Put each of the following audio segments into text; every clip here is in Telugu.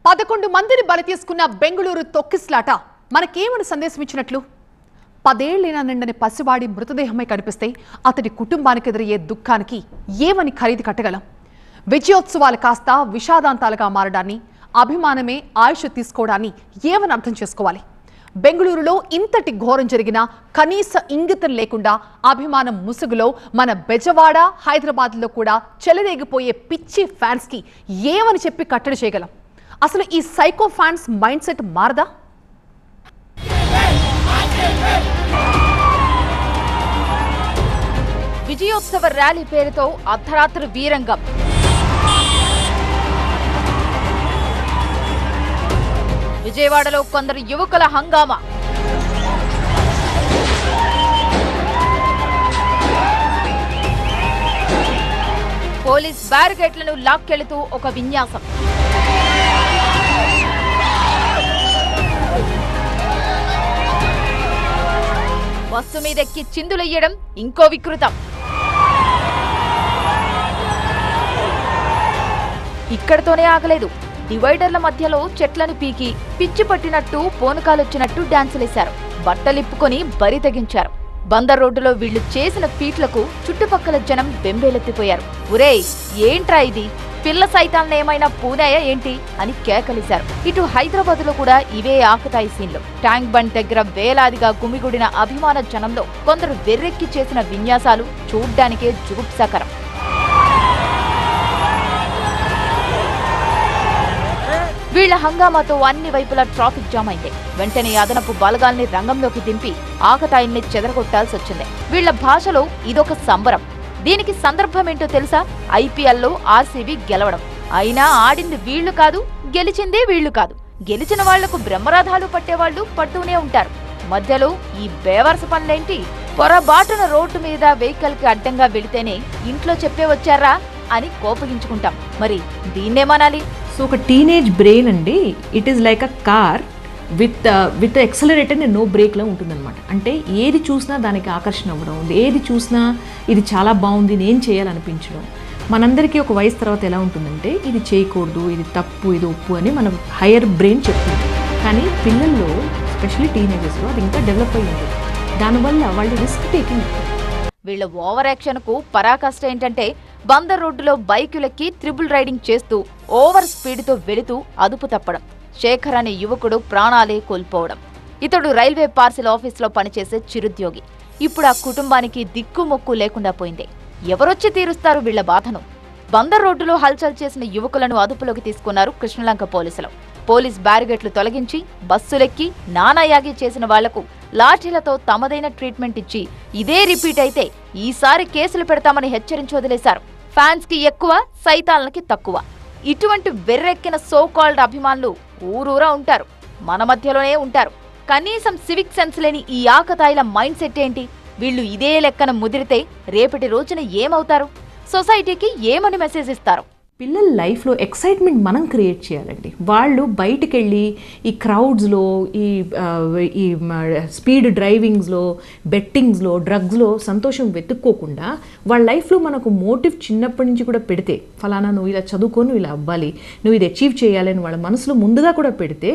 11 మందిని బలి తీసుకున్న బెంగళూరు తొక్కిస్లాట మనకేమని సందేశం ఇచ్చినట్లు? 10 ఏళ్లైనా నిండని పసివాడి మృతదేహమే కనిపిస్తే అతడి కుటుంబానికి ఎదురయ్యే దుఃఖానికి ఏమని ఖరీదు కట్టగలం? విజయోత్సవాలు కాస్త విషాదాంతాలుగా మారడాన్ని, అభిమానమే ఆయుష్ తీసుకోవడాన్ని ఏమని అర్థం చేసుకోవాలి? బెంగళూరులో ఇంతటి ఘోరం జరిగినా కనీస ఇంగితం లేకుండా అభిమానం ముసుగులో మన బెజవాడ, హైదరాబాద్లో కూడా చెలరేగిపోయే పిచ్చి ఫ్యాన్స్కి ఏమని చెప్పి కట్టడి చేయగలం? అసలు ఈ సైకో ఫ్యాన్స్ మైండ్ సెట్ మారదా? విజయోత్సవ ర్యాలీ పేరుతో అర్ధరాత్రి వీరంగం. విజయవాడలో కొందరు యువకుల హంగామా. పోలీస్ బ్యారికేడ్లను లాక్కెళుతూ ఒక విన్యాసం. బస్సు మీదెక్కి చిందులెయ్యడం ఇంకో వికృతం. ఇక్కడతోనే ఆగలేదు. డివైడర్ల మధ్యలో చెట్లను పీకి పిచ్చి పట్టినట్టు పోనకాలొచ్చినట్టు డాన్సులేశారు. బట్టలిప్పుకొని బరి తెగించారు. బందర్ రోడ్డులో వీళ్లు చేసిన ఫీట్లకు చుట్టుపక్కల జనం బెంబేలెత్తిపోయారు. ఒరేయ్, ఏంట్రా ఇది? పిల్ల సైతాన్నేమైనా పూనాయా ఏంటి అని కేకలేశారు. ఇటు హైదరాబాద్ లో కూడా ఇవే ఆకతాయి సీన్లు. ట్యాంక్ బండ్ దగ్గర వేలాదిగా గుమిగుడిన అభిమాన జనంలో కొందరు వెర్రెక్కి చేసిన విన్యాసాలు చూడ్డానికే జుగుప్సాకరం. వీళ్ల హంగామాతో అన్ని వైపులా ట్రాఫిక్ జామ్ అయింది. వెంటనే అదనపు బలగాల్ని రంగంలోకి దింపి ఆకతాయిల్ని చెదరగొట్టాల్సి వచ్చింది. వీళ్ల భాషలో ఇదొక సంబరం. దీనికి సందర్భమేంటో తెలుసా? ఐపీఎల్లో ఆర్సీబీ గెలవడం. అయినా ఆడింది వీళ్లు కాదు, గెలిచిందే వీళ్లు కాదు. గెలిచిన వాళ్లకు బ్రహ్మరథాలు పట్టేవాళ్లు పడుతూనే ఉంటారు. మధ్యలో ఈ బేవర్స పనులేంటి? పొరబాటున రోడ్డు మీద వెహికల్ కి అడ్డంగా వెళితేనే ఇంట్లో చెప్పే వచ్చారా అని కోపగించుకుంటాం. మరి దీన్నేమనాలి? సో ఒక టీనేజ్ బ్రెయిన్ అండి, it is like a car with accelerator and no బ్రేక్లో ఉంటుందన్నమాట. అంటే ఏది చూసినా దానికి ఆకర్షణ అవ్వడం, ఏది చూసినా ఇది చాలా బాగుంది, నేను చేయాలనిపించడం. మనందరికీ ఒక వయసు తర్వాత ఎలా ఉంటుందంటే ఇది చేయకూడదు, ఇది తప్పు, ఇది ఒప్పు అని మన హయ్యర్ బ్రెయిన్ చెప్తుంది. కానీ పిల్లల్లో, ఎస్పెషల్లీ టీనేజర్స్లో అది ఇంకా డెవలప్ అయ్యి ఉంటుంది. దానివల్ల వాళ్ళు రిస్క్ టేకింగ్. వీళ్ళ ఓవర్ యాక్షన్ కు పరాకాష్ట ఏంటంటే బందర్ రోడ్డులో బైకులెక్కి త్రిబుల్ రైడింగ్ చేస్తూ ఓవర్ స్పీడ్తో వెళుతూ అదుపు తప్పడం. శేఖర్ అనే యువకుడు ప్రాణాలే కోల్పోవడం. ఇతడు రైల్వే పార్సిల్ ఆఫీసులో పనిచేసే చిరుద్యోగి. ఇప్పుడు ఆ కుటుంబానికి దిక్కుమొక్కు లేకుండా పోయింది. ఎవరొచ్చి తీరుస్తారు వీళ్ల బాధను? బందర్ రోడ్డులో హల్చల్ చేసిన యువకులను అదుపులోకి తీసుకున్నారు కృష్ణలంక పోలీసులు. పోలీస్ బ్యారిగేట్లు తొలగించి బస్సులెక్కి నానాయాగి చేసిన వాళ్లకు లాఠీలతో తమదైన ట్రీట్మెంట్ ఇచ్చి ఇదే రిపీట్ అయితే ఈసారి కేసులు పెడతామని హెచ్చరించి వదిలేశారు. ఫ్యాన్స్ కి ఎక్కువ, సైతాన్లకి తక్కువ. ఇటువంటి వెర్రెక్కిన సో కాల్డ్ అభిమానులు ఊరూరా ఉంటారు, మన మధ్యలోనే ఉంటారు. కనీసం సివిక్ సెన్స్ లేని ఈ ఆకతాయిల మైండ్ సెట్ ఏంటి? వీళ్ళు ఇదే లెక్కన ముదిరితే రేపటి రోజున ఏమవుతారు? సొసైటీకి ఏమని మెసేజ్ ఇస్తారు? పిల్లల లైఫ్లో ఎక్సైట్మెంట్ మనం క్రియేట్ చేయాలండి. వాళ్ళు బయటికి వెళ్ళి ఈ క్రౌడ్స్లో, ఈ స్పీడ్ డ్రైవింగ్స్లో, బెట్టింగ్స్లో, డ్రగ్స్లో సంతోషం వెతుక్కోకుండా వాళ్ళ లైఫ్లో మనకు మోటివ్ చిన్నప్పటి నుంచి కూడా పెడితే, ఫలానా నువ్వు ఇలా చదువుకొని ఇలా అవ్వాలి, నువ్వు ఇది అచీవ్ చేయాలని వాళ్ళ మనసులో ముందుగా కూడా పెడితే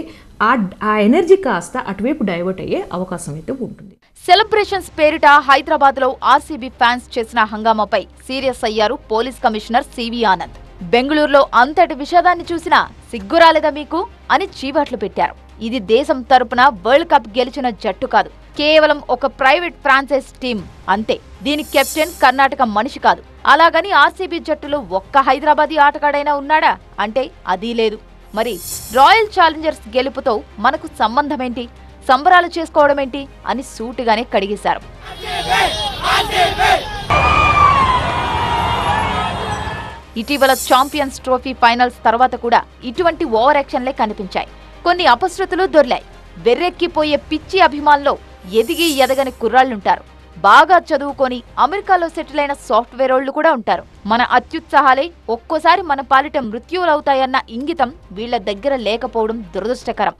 ఆ ఎనర్జీ కాస్త అటువైపు డైవర్ట్ అయ్యే అవకాశం అయితే ఉంటుంది. సెలబ్రేషన్స్ పేరిట హైదరాబాద్ లో ఆర్సీబీ ఫ్యాన్స్ చేసిన హంగామాపై సీరియస్ అయ్యారు పోలీస్ కమిషనర్ సివి ఆనంద్. బెంగళూరులో అంతటి విషాదాన్ని చూసినా సిగ్గురాలేదా మీకు అని చీవాట్లు పెట్టారు. ఇది దేశం తరపున వరల్డ్ కప్ గెలిచిన జట్టు కాదు, కేవలం ఒక ప్రైవేట్ ఫ్రాంచైజ్ టీం అంతే. దీని కెప్టెన్ కర్ణాటక మనిషి కాదు. అలాగని ఆర్సీబీ జట్టులో ఒక్క హైదరాబాదీ ఆటగాడైనా ఉన్నాడా అంటే అదీ లేదు. మరి రాయల్ ఛాలెంజర్స్ గెలుపుతో మనకు సంబంధమేంటి? సంబరాలు చేసుకోవడమేంటి అని సూటిగానే కడిగేశారు. ఇటీవల ఛాంపియన్స్ ట్రోఫీ ఫైనల్స్ తర్వాత కూడా ఇటువంటి ఓవర్ యాక్షన్లే కనిపించాయి. కొన్ని అపశృతులు దొర్లాయి. వెర్రెక్కిపోయే పిచ్చి అభిమానుల్లో ఎదిగి ఎదగని కుర్రాళ్లుంటారు. బాగా చదువుకొని అమెరికాలో సెటిల్ అయిన సాఫ్ట్వేరోళ్లు కూడా ఉంటారు. మన అత్యుత్సాహాలే ఒక్కోసారి మన పాలిట మృత్యువులవుతాయన్న ఇంగితం వీళ్ల దగ్గర లేకపోవడం దురదృష్టకరం.